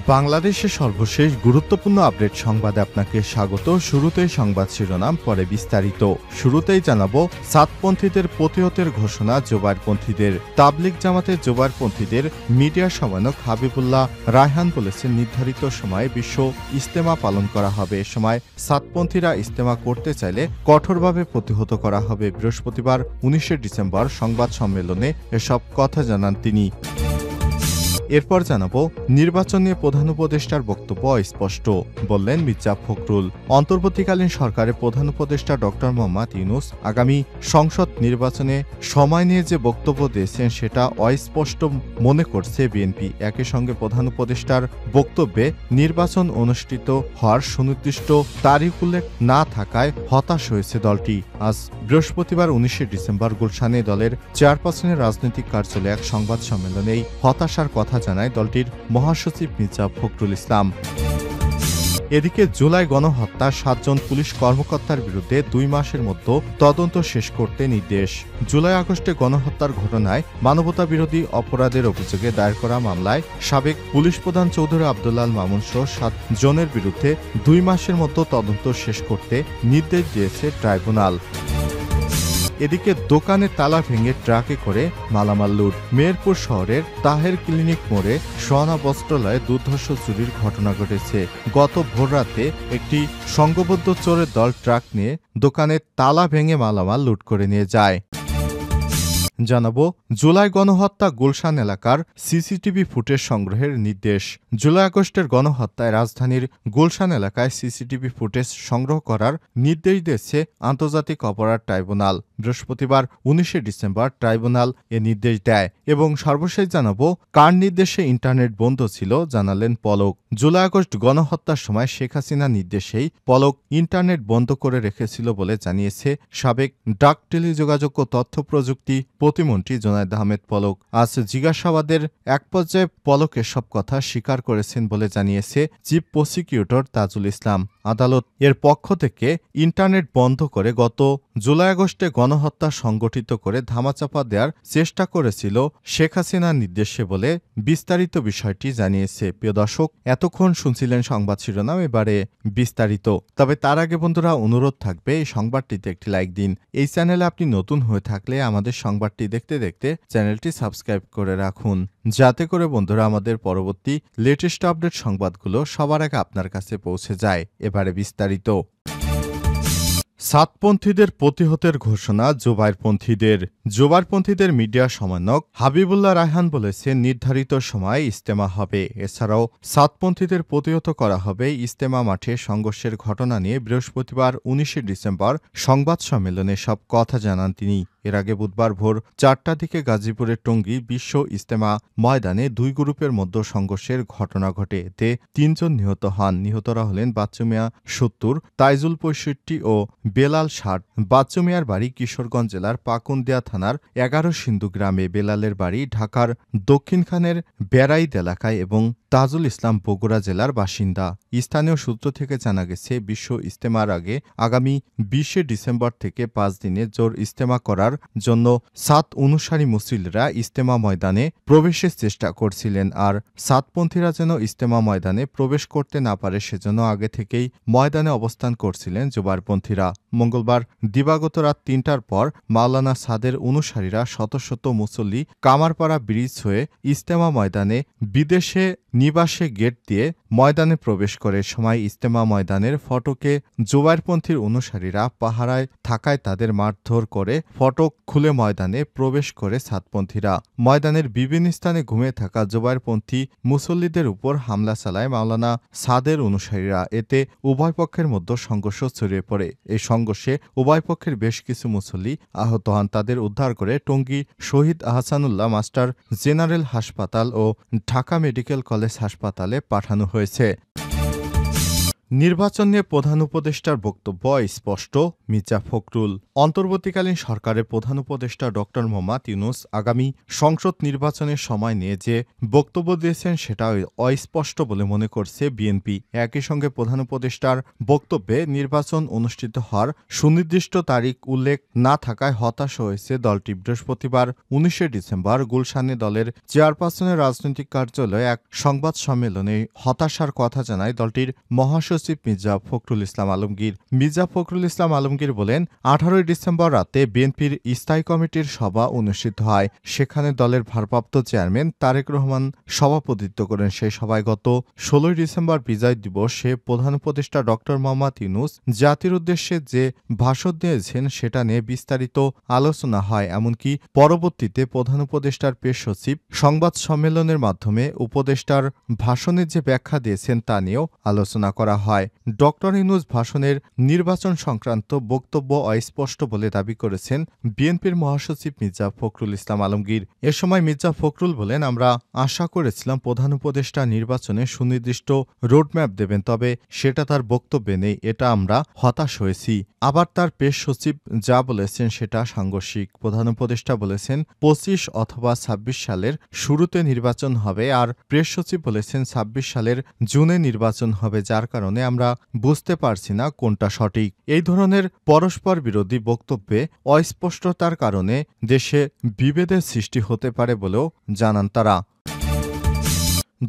বাংলাদেশের সর্বশেষ গুরুত্বপূর্ণ আপডেট সংবাদে আপনাকে স্বাগত। শুরুতেই সংবাদ শিরোনাম, পরে বিস্তারিত। শুরুতেই জানাবো, সাতপন্থীদের প্রতিহতের ঘোষণা জোবায়েরপন্থীদের। তাবলিগ জামাতের জোবায়েরপন্থীদের মিডিয়া সমন্বয়ক হাবিবুল্লাহ রায়হান বলেছেন, নির্ধারিত সময়ে বিশ্ব ইজতেমা পালন করা হবে। এ সময় সাতপন্থীরা ইজতেমা করতে চাইলে কঠোরভাবে প্রতিহত করা হবে। বৃহস্পতিবার 19 ডিসেম্বর সংবাদ সম্মেলনে এসব কথা জানান তিনি। এরপর জানাবো, নির্বাচন নিয়ে প্রধান উপদেষ্টার বক্তব্য স্পষ্ট, বললেন মির্জা ফখরুল। অন্তর্বর্তীকালীন সরকারের প্রধান উপদেষ্টা ডক্টর মোহাম্মদ ইউনূস আগামী সংসদ নির্বাচনে সময় নিয়ে যে বক্তব্য দিয়েছেন সেটা অস্পষ্ট মনে করছে বিএনপি। একই সঙ্গে প্রধান উপদেষ্টার বক্তব্যে নির্বাচন অনুষ্ঠিত হওয়ার সুনির্দিষ্ট তারিখ উল্লেখ না থাকায় হতাশ হয়েছে দলটি। আজ বৃহস্পতিবার 19 ডিসেম্বর গুলশানে দলের চেয়ারপারসনের রাজনৈতিক কার্যালয়ে এক সংবাদ সম্মেলনে এই হতাশার কথা জানায় দলটির মহাসচিব মির্জা ফখরুল ইসলাম। এদিকে জুলাই গণহত্যা 7 জন পুলিশ কর্মকর্তার বিরুদ্ধে 2 মাসের মধ্যে তদন্ত শেষ করতে নির্দেশ। জুলাই আগস্টে গণহত্যার ঘটনায় মানবতাবিরোধী অপরাধের অভিযোগে দায়ের করা মামলায় সাবেক পুলিশ প্রধান চৌধুরী আব্দুল আল মামুন সহ 7 জনের বিরুদ্ধে 2 মাসের মধ্যে তদন্ত শেষ করতে নির্দেশ দিয়েছে ট্রাইব্যুনাল। এদিকে দোকানে তালা ভেঙে ট্রাকে করে মালামাল লুট। মেহেরপুর শহরের তাহের ক্লিনিক মোড়ে সোহানা বস্ত্রালয়ে দুর্ধর্ষ চুরির ঘটনা ঘটেছে। গত ভোররাতে একটি সংঘবদ্ধ চোরের দল ট্রাক নিয়ে দোকানে তালা ভেঙে মালামাল লুট করে নিয়ে যায়। জানাবো, জুলাই গণহত্যা গুলশান এলাকার সিসিটিভি ফুটেজ সংগ্রহের নির্দেশ। জুলাই আগস্টের গণহত্যায় রাজধানীর গুলশান এলাকায় সিসিটিভি ফুটেজ সংগ্রহ করার নির্দেশ দিয়েছে আন্তর্জাতিক অপরাধ ট্রাইব্যুনাল। বৃহস্পতিবার 19 ডিসেম্বর ট্রাইব্যুনাল এ নির্দেশ দেয়। এবং সর্বশেষ জানাবো, কার নির্দেশে ইন্টারনেট বন্ধ ছিল জানালেন পলক। জুলাই আগস্ট গণহত্যার সময় শেখ হাসিনার নির্দেশেই পলক ইন্টারনেট বন্ধ করে রেখেছিল বলে জানিয়েছে সাবেক ডাক টেলিযোগাযোগ ও তথ্য প্রযুক্তি প্রতিমন্ত্রী জোনায়েদ আহমেদ পলক। আজ জিজ্ঞাসাবাদের এক পর্যায়ে পলক এসব কথা স্বীকার করেছেন বলে জানিয়েছে চিফ প্রসিকিউটর তাজুল ইসলাম। আদালত এর পক্ষ থেকে ইন্টারনেট বন্ধ করে গত জুলাই আগস্টে গণহত্যা সংগঠিত করে ধামাচাপা দেওয়ার চেষ্টা করেছিল শেখ হাসিনার নির্দেশে বলে বিস্তারিত বিষয়টি জানিয়েছে। প্রিয় দর্শক, এতক্ষণ শুনছিলেন সংবাদ শিরোনাম, এবারে বিস্তারিত। তবে তার আগে বন্ধুরা, অনুরোধ থাকবে এই সংবাদটিতে একটি লাইক দিন। এই চ্যানেলে আপনি নতুন হয়ে থাকলে আমাদের সংবাদটি দেখতে দেখতে চ্যানেলটি সাবস্ক্রাইব করে রাখুন, যাতে করে বন্ধুরা আমাদের পরবর্তী লেটেস্ট আপডেট সংবাদগুলো সবার আগে আপনার কাছে পৌঁছে যায়। এবারে বিস্তারিত। সাতপন্থীদের প্রতিহতের ঘোষণা জোবায়েরপন্থীদের মিডিয়া সমন্বয়ক হাবিবুল্লাহ রায়হান বলেছেন, নির্ধারিত সময়ে ইজতেমা হবে। এছাড়াও সাতপন্থীদের প্রতিহত করা হবে। ইজতেমা মাঠে সংঘর্ষের ঘটনা নিয়ে বৃহস্পতিবার 19 ডিসেম্বর সংবাদ সম্মেলনে সব কথা জানান তিনি। এর আগে বুধবার ভোর 4টার দিকে গাজীপুরের টঙ্গী বিশ্ব ইজতেমা ময়দানে 2 গ্রুপের মধ্যে সংঘর্ষের ঘটনা ঘটে। এতে 3 জন নিহত হন। নিহতরা হলেন বাচ্চু মিয়া 70, তাইজুল 65 ও বেলাল 60। বাচ্চু মিয়ার বাড়ি কিশোরগঞ্জ জেলার পাকুন্দিয়া থানার 11 সিন্ধু গ্রামে, বেলালের বাড়ি ঢাকার দক্ষিণখানের বেড়াইদ এলাকায় এবং তাজুল ইসলাম বগুড়া জেলার বাসিন্দা। স্থানীয় সূত্র থেকে জানা গেছে, বিশ্ব ইজতেমার আগে আগামী 20 ডিসেম্বর থেকে 5 দিনে জোর ইজতেমা করার জন্য সাত অনুসারী মুসল্লিরা ইজতেমা ময়দানে প্রবেশের চেষ্টা করছিলেন। আর সাতপন্থীরা যেন ইজতেমা ময়দানে প্রবেশ করতে না পারে সেজন্য আগে থেকেই ময়দানে অবস্থান করছিলেন জোবায়েরপন্থীরা। মঙ্গলবার দিবাগত রাত 3টার পর মাওলানা সাদের অনুসারীরা শত শত মুসল্লি কামারপাড়া ব্রিজ হয়ে ইজতেমা ময়দানে বিদেশে নিবাসে গেট দিয়ে ময়দানে প্রবেশ করে। সময় ইজতেমা ময়দানের ফটকে জোবায়েরপন্থীর অনুসারীরা পাহারায় থাকায় তাদের মারধর করে ফটক খুলে ময়দানে প্রবেশ করে সাতপন্থীরা। ময়দানের বিভিন্ন স্থানে ঘুমিয়ে থাকা জোবায়েরপন্থী মুসল্লিদের উপর হামলা চালায় মাওলানা সাদের অনুসারীরা। এতে উভয় পক্ষের মধ্যে সংঘর্ষ ছড়িয়ে পড়ে। এই সংঘর্ষে উভয় পক্ষের বেশ কিছু মুসল্লি আহত হন। তাদের উদ্ধার করে টঙ্গী শহীদ আহসানুল্লাহ মাস্টার জেনারেল হাসপাতাল ও ঢাকা মেডিকেল কলেজ হাসপাতালে পাঠানো হয়েছে। নির্বাচন নিয়ে প্রধান উপদেষ্টার বক্তব্য স্পষ্ট, মির্জা ফখরুল। অন্তর্বর্তীকালীন সরকারের প্রধান উপদেষ্টা ড. মোহাম্মদ ইউনূস আগামী সংসদ নির্বাচনের সময় নিয়ে যে বক্তব্য দিয়েছেন সেটা অস্পষ্ট বলে মনে করছে বিএনপি। একই সঙ্গে প্রধান উপদেষ্টার বক্তব্যে নির্বাচন অনুষ্ঠিত হওয়ার সুনির্দিষ্ট তারিখ উল্লেখ না থাকায় হতাশ হয়েছে দলটি। বৃহস্পতিবার ১৯ ডিসেম্বর গুলশানে দলের চেয়ারপারসনের রাজনৈতিক কার্যালয়ে এক সংবাদ সম্মেলনে হতাশার কথা জানায় দলটির মহাসচিব মির্জা ফখরুল ইসলাম আলমগীর। মির্জা ফখরুল ইসলাম আলমগীর বলেন, ১৮ ডিসেম্বর রাতে বিএনপির স্থায়ী কমিটির সভা অনুষ্ঠিত হয়। সেখানে দলের ভারপ্রাপ্ত চেয়ারম্যান তারেক রহমান সভাপতিত্ব করেন। সেই সভায় গত ১৬ ডিসেম্বর বিজয় দিবসে প্রধান উপদেষ্টা ড. মোহাম্মদ ইউনূস জাতির উদ্দেশ্যে যে ভাষণ দিয়েছেন সেটা নিয়ে বিস্তারিত আলোচনা হয়। এমনকি পরবর্তীতে প্রধান উপদেষ্টার পেশ সচিব সংবাদ সম্মেলনের মাধ্যমে উপদেষ্টার ভাষণের যে ব্যাখ্যা দিয়েছেন তা নিয়েও আলোচনা করা হয়। ড. ইউনূস ভাষণের নির্বাচন সংক্রান্ত বক্তব্য অস্পষ্ট বলে দাবি করেছেন বিএনপির মহাসচিব মির্জা ফখরুল ইসলাম আলমগীর। এ সময় মির্জা ফখরুল বলেন, আমরা আশা করেছিলাম প্রধান উপদেষ্টা নির্বাচনে সুনির্দিষ্ট রোডম্যাপ দেবেন, তবে সেটা তার বক্তব্যে নেই। এটা আমরা হতাশ হয়েছি। আবার তার পেশ সচিব যা বলেছেন সেটা সাংঘর্ষিক। প্রধান উপদেষ্টা বলেছেন ২৫ অথবা ২৬ সালের শুরুতে নির্বাচন হবে, আর প্রেস সচিব বলেছেন ২৬ সালের জুনে নির্বাচন হবে, যার কারণে আমরা বুঝতে পারছি না কোনটা সঠিক। এই ধরনের পরস্পর বিরোধী বক্তব্যে অস্পষ্টতার কারণে দেশে বিভেদের সৃষ্টি হতে পারে বলেও জানান তারা।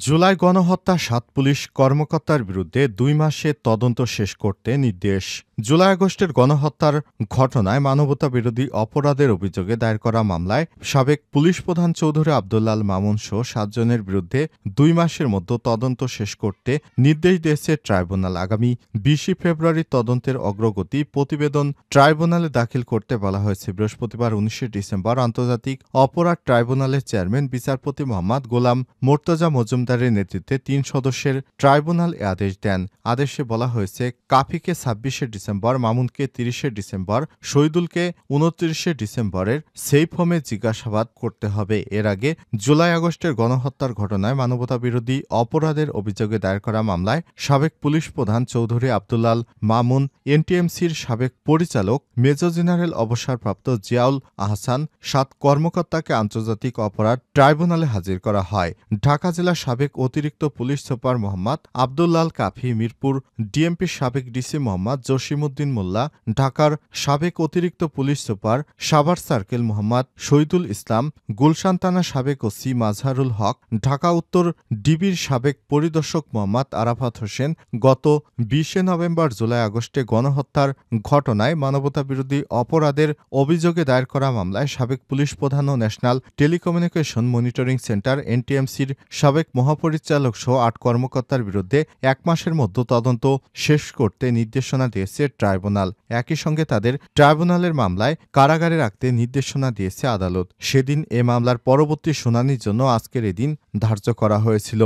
জুলাই গণহত্যা ৭ পুলিশ কর্মকর্তার বিরুদ্ধে ২ মাসে তদন্ত শেষ করতে নির্দেশ। জুলাই আগস্টের গণহত্যার ঘটনায় মানবতাবিরোধী অপরাধের অভিযোগে দায়ের করা মামলায় সাবেক পুলিশ প্রধান চৌধুরী আব্দুল্লাল মামুন সহ ৭ জনের বিরুদ্ধে ২ মাসের মধ্যে তদন্ত শেষ করতে নির্দেশ দিয়েছে ট্রাইব্যুনাল। আগামী ২০ ফেব্রুয়ারি তদন্তের অগ্রগতি প্রতিবেদন ট্রাইব্যুনালে দাখিল করতে বলা হয়েছে। বৃহস্পতিবার ১৯ ডিসেম্বর আন্তর্জাতিক অপরাধ ট্রাইব্যুনালের চেয়ারম্যান বিচারপতি মোহাম্মদ গোলাম মোর্তজা মজুমদারের নেতৃত্বে ৩ সদস্যের ট্রাইব্যুনাল এ আদেশ দেন। আদেশে বলা হয়েছে, কাফিকে ২৬ ডিসেম্বর, মামুনকে ৩০ ডিসেম্বর, শহীদুলকে ২৯ ডিসেম্বরের সেফ হোমে জিজ্ঞাসাবাদ করতে হবে। এর আগে জুলাই আগস্টের গণহত্যার ঘটনায় মানবতাবিরোধী অপরাধের অভিযোগে দায়ের করা মামলায় সাবেক পুলিশ প্রধান চৌধুরী আব্দুল্লাল মামুন, এনটিএমসির সাবেক পরিচালক মেজর জেনারেল অবসরপ্রাপ্ত জিয়াউল আহসান ৭ কর্মকর্তাকে আন্তর্জাতিক অপরাধ ট্রাইব্যুনালে হাজির করা হয়। ঢাকা জেলার সাবেক অতিরিক্ত পুলিশ সুপার মোহাম্মদ আব্দুল্লাল কাফি, মিরপুর ডিএমপির সাবেক ডিসি মোহাম্মদ জসিমউদ্দিন মোল্লা, ঢাকার সাবেক অতিরিক্ত police super Savar circle Mohammad Shahidul Islam, Gulshan থানার সাবেক ওসি মাজহারুল হক, ঢাকা উত্তর ডিবির সাবেক পরিদর্শক মোহাম্মদ আরাফাত হোসেন গত ২০ নভেম্বর জুলাই আগস্টে গণহত্যার ঘটনায় মানবতাবিরোধী অপরাধের অভিযোগে দায়ের করা মামলায় সাবেক পুলিশ প্রধান ও ন্যাশনাল টেলিকমিউনিকেশন মনিটরিং সেন্টার এনটিএমসির সাবেক মহাপরিচালক সহ ৮ কর্মকর্তার বিরুদ্ধে ১ মাসের মধ্যে তদন্ত শেষ করতে নির্দেশনা দিয়েছে ট্রাইব্যুনাল। একই সঙ্গে তাদের ট্রাইব্যুনালের মামলায় কারাগারে রাখতে নির্দেশনা দিয়েছে আদালত। সেদিন এ মামলার পরবর্তী শুনানির জন্য আজকের এদিন ধার্য করা হয়েছিল।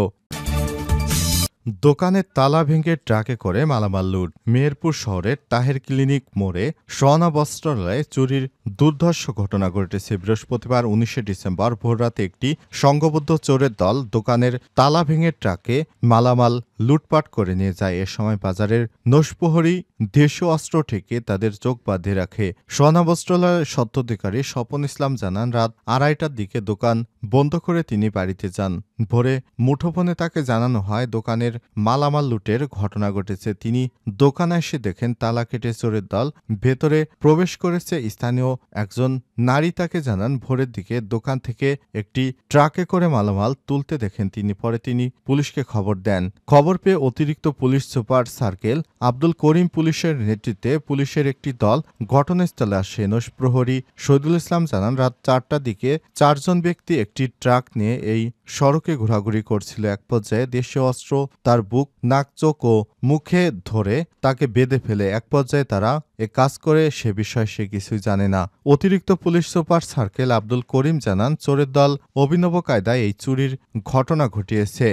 দোকানের তালা ভেঙে ট্রাকে করে মালামাল লুট। মেহেরপুর শহরের তাহের ক্লিনিক মোড়ে সোহানা বস্ত্রালয়ে চুরির দুর্ধর্ষ ঘটনা ঘটেছে। বৃহস্পতিবার ১৯ ডিসেম্বর ভোররাতে একটি সংঘবদ্ধ চোরের দল দোকানের তালা ভেঙে ট্রাকে মালামাল লুটপাট করে নিয়ে যায়। এ সময় বাজারের নৈশপ্রহরী দেশীয় অস্ত্র ঠেকে তাদের চোখ বাঁধে রাখে। সোহানা বস্ত্রালয়ের স্বত্বাধিকারী স্বপন ইসলাম জানান, রাত ২:৩০টার দিকে দোকান বন্ধ করে তিনি বাড়িতে যান। ভোরে মুঠোফোনে তাকে জানানো হয় দোকানের মালামাল লুটের ঘটনা ঘটেছে। তিনি দোকানে এসে দেখেন তালা কেটে চোরের দল ভেতরে প্রবেশ করেছে। স্থানীয় একজন নারী তাকে জানান, ভোরের দিকে দোকান থেকে একটি ট্রাকে করে মালামাল তুলতে দেখেন তিনি। পরে তিনি পুলিশকে খবর দেন। খবর পেয়ে অতিরিক্ত police super circle Abdul Karim পুলিশের নেতৃত্বে পুলিশের একটি দল ঘটনাস্থলে আসে। নৈশপ্রহরী শহীদুল ইসলাম জানান, রাত ৪টার দিকে ৪ জন ব্যক্তি একটি ট্রাক নিয়ে এই সড়কে ঘোরাঘুরি করছিল। এক পর্যায়ে দেশীয় অস্ত্র তার বুক, নাক, চোখ ও মুখে ধরে তাকে বেঁধে ফেলে। এক পর্যায়ে তারা এ কাজ করে সে বিষয়ে সে কিছুই জানে না। অতিরিক্ত police super circle Abdul Karim জানান, চোরের দল অভিনব কায়দায় এই চুরির ঘটনা ঘটিয়েছে।